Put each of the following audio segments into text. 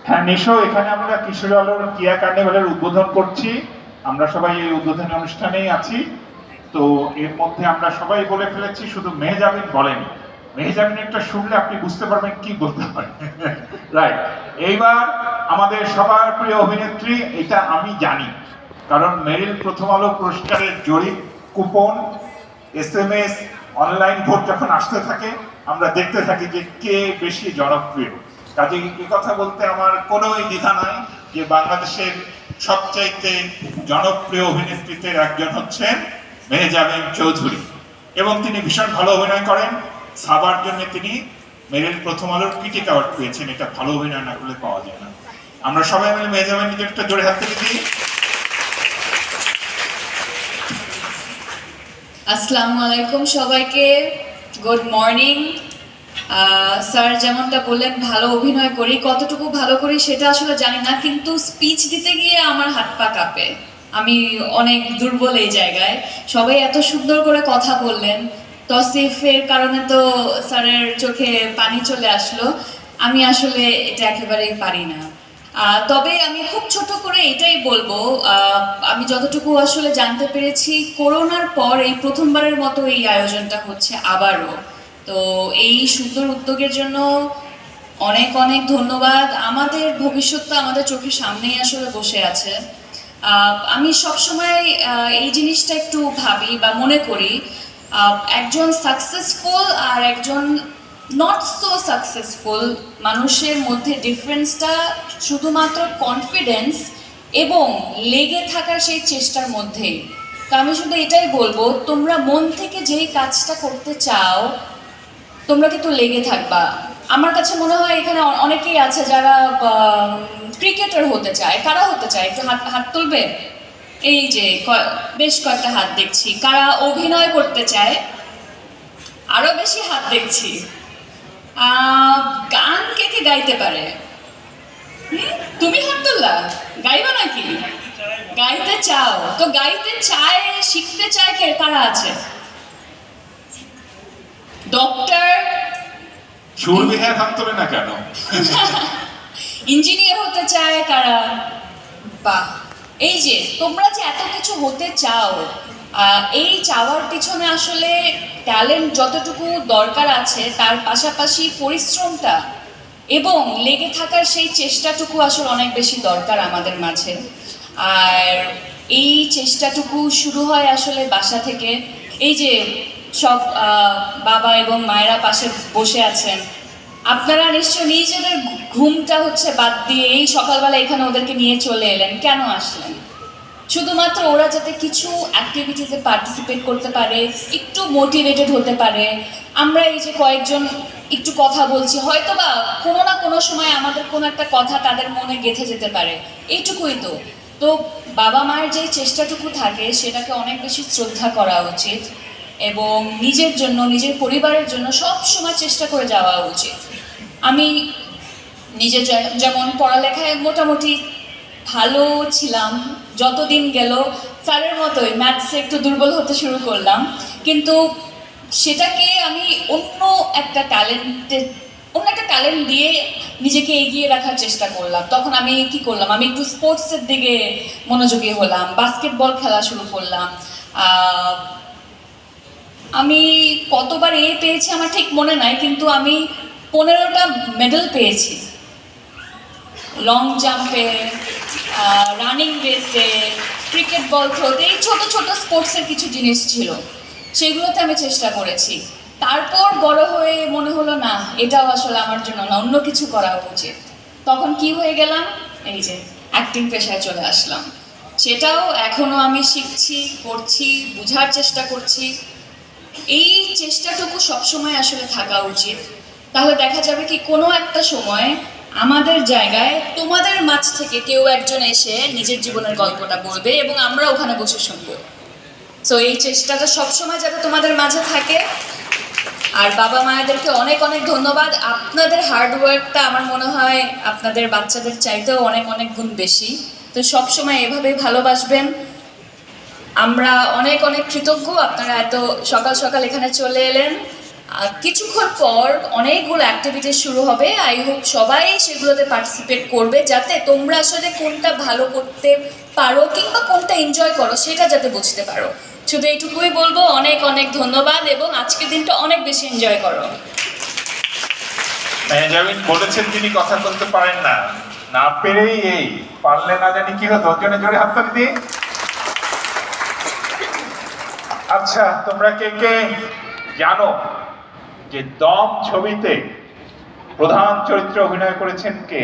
হ্যাঁ নিশো, এখানে আমরা কিশোরী আলোর কিয়া কার্নিভালের উদ্বোধন করছি। আমরা সবাই এই উদ্বোধনী অনুষ্ঠানেই আছি। তো এর মধ্যে আমরা সবাই বলে ফেলেছি, শুধু মেহজাবিন বলেনি। মেহজাবিনেরটা শুনলে আপনি বুঝতে পারবেন কি বলতে হয়। রাইট। এইবার আমাদের সবার প্রিয় অভিনেত্রী, এটা আমি জানি, কারণ মেরিল প্রথম আলো পুরস্কারের জরিপ, কুপন, SMS, অনলাইন ভোট যখন আসতে থাকে, আমরা দেখতে থাকি যে কে বেশি জনপ্রিয়। কাজে এই কথা বলতে আমার কোনোই দ্বিধা নাই যে বাংলাদেশের সবচাইতে জনপ্রিয় অভিনেত্রীদের একজন হচ্ছেন মেহজাবিন চৌধুরী, এবং তিনি ভীষণ ভালো অভিনয় করেন। সাবার জন্য তিনি মেরিল প্রথম আলোর ক্রিটিক অ্যাওয়ার্ড পেয়েছেন। এটা ভালো অভিনয় না করলে পাওয়া যায় না। আমরা সবাই মিলে মেহজাবিন নিজের একটা জোরে হাত থেকে দিই। আসসালামু আলাইকুম সবাইকে, গুড মর্নিং। স্যার যেমনটা বললেন ভালো অভিনয় করি, কতটুকু ভালো করি সেটা আসলে জানি না, কিন্তু স্পিচ দিতে গিয়ে আমার হাত পা কাঁপে। আমি অনেক দুর্বল এই জায়গায়। সবাই এত সুন্দর করে কথা বললেন, তসিফের কারণে তো স্যারের চোখে পানি চলে আসলো। আমি আসলে এটা একেবারেই পারি না। তবে আমি খুব ছোট করে এটাই বলবো, আমি যতটুকু আসলে জানতে পেরেছি, করোনার পর এই প্রথমবারের মতো এই আয়োজনটা হচ্ছে আবারও। তো এই সুন্দর উদ্যোগের জন্য অনেক অনেক ধন্যবাদ। আমাদের ভবিষ্যৎটা আমাদের চোখের সামনেই আসলে বসে আছে। আমি সবসময় এই জিনিসটা একটু ভাবি বা মনে করি, একজন সাকসেসফুল আর একজন নট সো সাকসেসফুল মানুষের মধ্যে ডিফারেন্সটা শুধুমাত্র কনফিডেন্স এবং লেগে থাকার সেই চেষ্টার মধ্যেই। তো আমি শুধু এটাই বলবো, তোমরা মন থেকে যেই কাজটা করতে চাও তোমরা কিন্তু লেগে থাকবা। আমার কাছে মনে হয় এখানে অনেকেই আছে যারা ক্রিকেটার হতে চায়। কারা হতে চায় একটু হাত হাত তুলবে? এই যে বেশ কয়েকটা হাত দেখছি। কারা অভিনয় করতে চায়? আরো বেশি হাত দেখছি। গান কে কে গাইতে পারে? তুমি হাত তুললা? গাইবা নাকি? গাইতে চাও? তো গাইতে চায়, শিখতে চায় কে কারা আছে? ডক্টর, সুরবিহার হাত তোলে না কেন? ইঞ্জিনিয়ার হতে চায় কারা? বাহ, এই যে তোমরা যে এত কিছু হতে চাও, এই চাওয়ার পিছনে আসলে ট্যালেন্ট যতটুকু দরকার আছে তার পাশাপাশি পরিশ্রমটা এবং লেগে থাকার সেই চেষ্টাটুকু আসলে অনেক বেশি দরকার আমাদের মাঝে। আর এই চেষ্টাটুকু শুরু হয় আসলে বাসা থেকে। এই যে সব বাবা এবং মায়েরা পাশে বসে আছেন, আপনারা নিশ্চয় নিজেদের ঘুমটা হচ্ছে বাদ দিয়ে এই সকালবেলা এখানে ওদেরকে নিয়ে চলে এলেন। কেন আসলেন? শুধুমাত্র ওরা যাতে কিছু অ্যাক্টিভিটিসে পার্টিসিপেট করতে পারে, একটু মোটিভেটেড হতে পারে। আমরা এই যে কয়েকজন একটু কথা বলছি, হয়তো বা কোনো না কোনো সময় আমাদের কোনো একটা কথা তাদের মনে গেঁথে যেতে পারে, এইটুকুই তো। তো বাবা মায়ের যে চেষ্টাটুকু থাকে সেটাকে অনেক বেশি শ্রদ্ধা করা উচিত এবং নিজের জন্য, নিজের পরিবারের জন্য সব সময় চেষ্টা করে যাওয়া উচিত। আমি নিজে যেমন পড়ালেখায় মোটামুটি ভালো ছিলাম, যতদিন গেল স্যারের মতোই ম্যাথসে একটু দুর্বল হতে শুরু করলাম, কিন্তু সেটাকে আমি অন্য একটা ট্যালেন্ট দিয়ে নিজেকে এগিয়ে রাখার চেষ্টা করলাম। তখন আমি কি করলাম, আমি একটু স্পোর্টসের দিকে মনোযোগী হলাম, বাস্কেটবল খেলা শুরু করলাম। আমি কতবার পেয়েছি আমার ঠিক মনে নাই, কিন্তু আমি 15টা মেডেল পেয়েছি। লং জাম্পে, রানিং রেসে, ক্রিকেট বল থ্রোতে, এই ছোট ছোট স্পোর্টসের কিছু জিনিস ছিল, সেগুলোতে আমি চেষ্টা করেছি। তারপর বড় হয়ে মনে হলো না, এটাও আসলে আমার জন্য না, অন্য কিছু করা উচিত। তখন কি হয়ে গেলাম, এই যে অ্যাক্টিং পেশায় চলে আসলাম। সেটাও এখনো আমি শিখছি, করছি, বোঝার চেষ্টা করছি। এই চেষ্টাটুকু সবসময় আসলে থাকা উচিত। তাহলে দেখা যাবে কি কোনো একটা সময় আমাদের জায়গায় তোমাদের মাঝ থেকে কেউ একজন এসে নিজের জীবনের গল্পটা বলবে এবং আমরা ওখানে বসে শুনবো। সো এই চেষ্টাটা সবসময় যাতে তোমাদের মাঝে থাকে। আর বাবা মায়েদেরকে অনেক অনেক ধন্যবাদ। আপনাদের হার্ডওয়ার্কটা আমার মনে হয় আপনাদের বাচ্চাদের চাইতেও অনেক অনেক গুণ বেশি। তো সবসময় এভাবেই ভালোবাসবেন। আমরা অনেক অনেক কৃতজ্ঞ আপনারা এত সকাল সকাল এখানে চলে এলেন। কিছুক্ষণ পর অনেকগুলো অ্যাক্টিভিটি শুরু হবে। আই হোপ সবাই সেগুলোতে পার্টিসিপেট করবে, যাতে তোমরা আসলে কোনটা ভালো করতে পারো কিংবা কোনটা এনজয় করো সেটা যাতে বুঝতে পারো। শুধু এইটুকুই বলবো, অনেক অনেক ধন্যবাদ এবং আজকের দিনটা অনেক বেশি এনজয় করো। মেহজাবিন বলেছেন তিনি কথা বলতে পারেন না, না পেরেই এই পারলে না জানি কি হতো, ওর জন্য জোরে হাততালি দিই। আচ্ছা, তোমরা কে কে জানো যে দম ছবিতে প্রধান চরিত্রে অভিনয় করেছেন কে?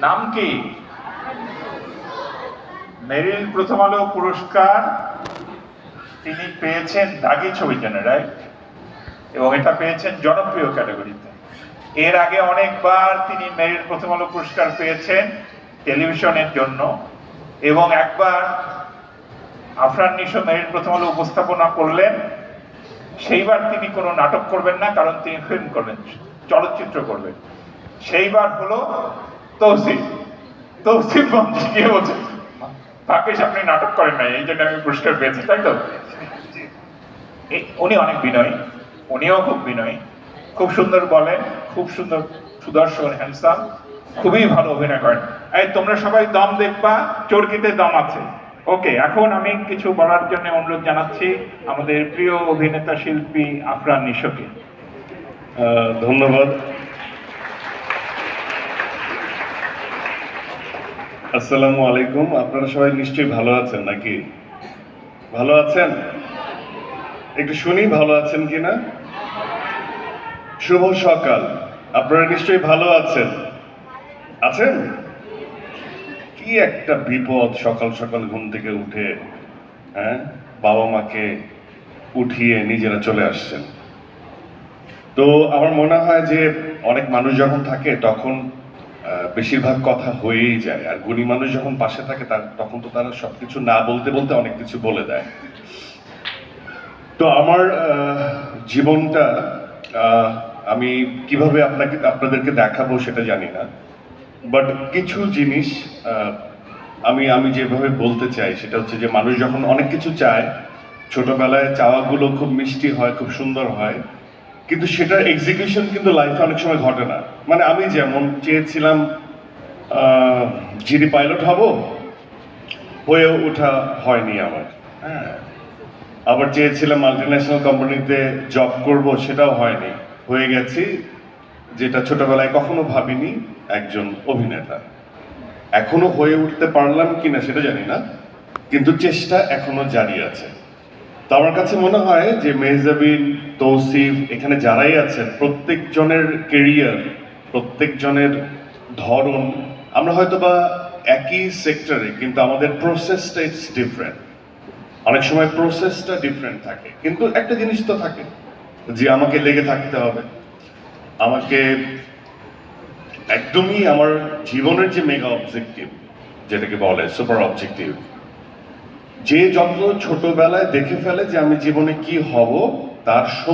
নাম কি? মেরিল প্রথম আলো পুরস্কার তিনি পেয়েছেন দাগি ছবির জন্য, রাইট? এবং এটা পেয়েছেন জনপ্রিয় ক্যাটাগরিতে। এর আগে অনেকবার তিনি মেরিল প্রথম আলো পুরস্কার পেয়েছেন টেলিভিশনের জন্য, এবং একবার আফরান নিশো মেরিল প্রথম আলো উপস্থাপনা করলেন। সেইবার তিনি কোনো নাটক করবেন না, কারণ তিনি ফিল্ম করবেন, চলচ্চিত্র করবেন। সেইবার হলো তৌসিফ। তৌসিফ মঞ্চে গিয়ে বলছে, ভাগ্যিস আপনি নাটক করেন নাই, এই জন্য আমি পুরস্কার পেয়েছি, তাই তো? উনি অনেক বিনয়ী, উনিও খুব বিনয়ী, খুব সুন্দর বলেন, খুব সুন্দর, সুদর্শন, হ্যান্ডসাম, খুবই ভালো অভিনয় করেন। এই তোমরা সবাই দম দেখবা, চরকিতে দম আছে। ওকে, এখন আমি কিছু বলার জন্য অনুরোধ জানাচ্ছি আমাদের প্রিয় অভিনেতা শিল্পী আফরান নিশোকে। ধন্যবাদ। আসসালামু আলাইকুম। আপনারা সবাই নিশ্চয়ই ভালো আছেন নাকি? ভালো আছেন? একটু শুনি ভালো আছেন কিনা। শুভ সকাল। আপনারা নিশ্চয়ই ভালো আছেন। আছেন? কি একটা বিপদ, সকাল সকাল ঘুম থেকে উঠে হ্যাঁ বাবা মাকে উঠিয়ে নিজেরা চলে আসছেন। তো আমার মনে হয় যে অনেক মানুষ যখন থাকে তখন বেশিরভাগ কথা হয়েই যায়, আর গুণী মানুষ যখন পাশে থাকে তখন তো তারা সবকিছু না বলতে বলতে অনেক কিছু বলে দেয়। তো আমার জীবনটা আমি কিভাবে আপনাদেরকে দেখাবো সেটা জানি না, বাট কিছু জিনিস আমি যেভাবে বলতে চাই সেটা হচ্ছে যে মানুষ যখন অনেক কিছু চায়, ছোটবেলায় চাওয়াগুলো খুব মিষ্টি হয়, খুব সুন্দর হয়, কিন্তু সেটার এক্সিকিউশন কিন্তু লাইফে অনেক সময় ঘটে না। মানে আমি যেমন চেয়েছিলাম জিডি পাইলট হব, হয়ে ওঠা হয়নি আমার। হ্যাঁ, আবার চেয়েছিলাম মাল্টিন্যাশনাল কোম্পানিতে জব করব, সেটাও হয়নি, হয়ে গেছি যেটা ছোটবেলায় কখনো ভাবিনি, একজন অভিনেতা। এখনো হয়ে উঠতে পারলাম কিনা সেটা জানি না, কিন্তু চেষ্টা এখনো জারি আছে। তো আমার কাছে মনে হয় যে মেহজাবিন, তৌসিফ, এখানে যারাই আছেন প্রত্যেকজনের কেরিয়ার, প্রত্যেকজনের ধরন, আমরা হয়তো বা একই সেক্টরে, কিন্তু আমাদের প্রসেসটা ইটস ডিফারেন্ট। অনেক সময় প্রসেসটা ডিফারেন্ট থাকে, কিন্তু একটা জিনিস তো থাকে যে আমাকে লেগে থাকতে হবে। আমাকে একদমই আমার জীবনের যে মেগা অবজেক্টিভ, যেটাকে বলে সুপার অবজেক্টিভ, যে যত ছোটবেলায় দেখে ফেলে যে আমি জীবনে কি হব, তার